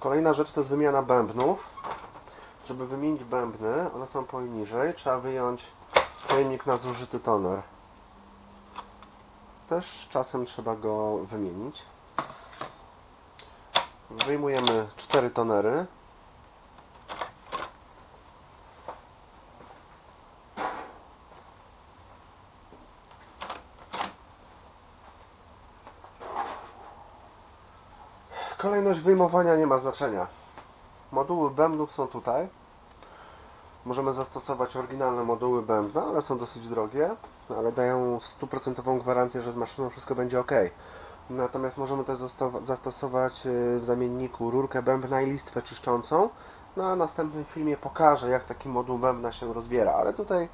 Kolejna rzecz to jest wymiana bębnów. Żeby wymienić bębny, one są poniżej, trzeba wyjąć pojemnik na zużyty toner. Też czasem trzeba go wymienić. Wyjmujemy 4 tonery. Kolejność wyjmowania nie ma znaczenia. Moduły bębnów są tutaj. Możemy zastosować oryginalne moduły bębna, ale są dosyć drogie, ale dają 100% gwarancję, że z maszyną wszystko będzie ok. Natomiast możemy też zastosować w zamienniku rurkę bębna i listwę czyszczącą. Na następnym filmie pokażę, jak taki moduł bębna się rozbiera, ale tutaj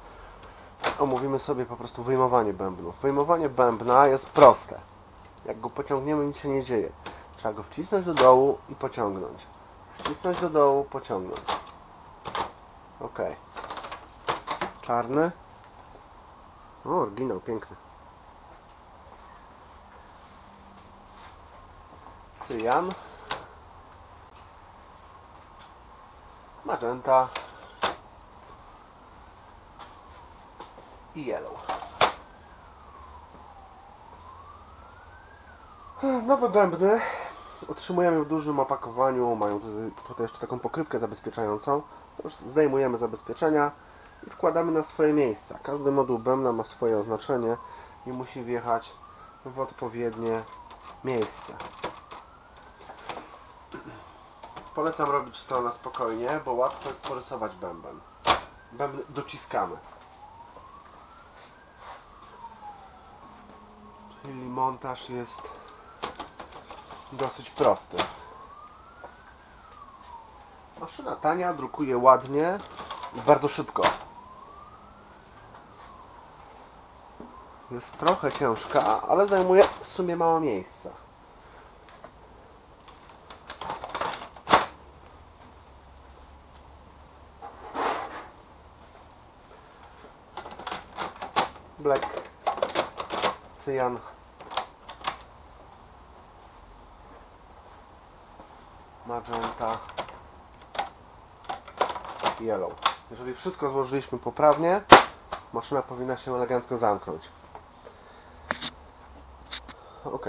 omówimy sobie po prostu wyjmowanie bębnów. Wyjmowanie bębna jest proste. Jak go pociągniemy, nic się nie dzieje. Trzeba go wcisnąć do dołu i pociągnąć. Wcisnąć do dołu, pociągnąć. Ok. Czarny. O, oryginał, piękny. Cyjan. Magenta. I yellow. Nowe bębny otrzymujemy w dużym opakowaniu. Mają tutaj jeszcze taką pokrywkę zabezpieczającą. Już zdejmujemy zabezpieczenia i wkładamy na swoje miejsca. Każdy moduł bębna ma swoje oznaczenie i musi wjechać w odpowiednie miejsce. Polecam robić to na spokojnie, bo łatwo jest porysować bęben. Bęben dociskamy. Czyli montaż jest dosyć prosty. Maszyna tania, drukuje ładnie i bardzo szybko. Jest trochę ciężka, ale zajmuje w sumie mało miejsca. Black, cyjan, magenta, yellow. Jeżeli wszystko złożyliśmy poprawnie, maszyna powinna się elegancko zamknąć. Ok.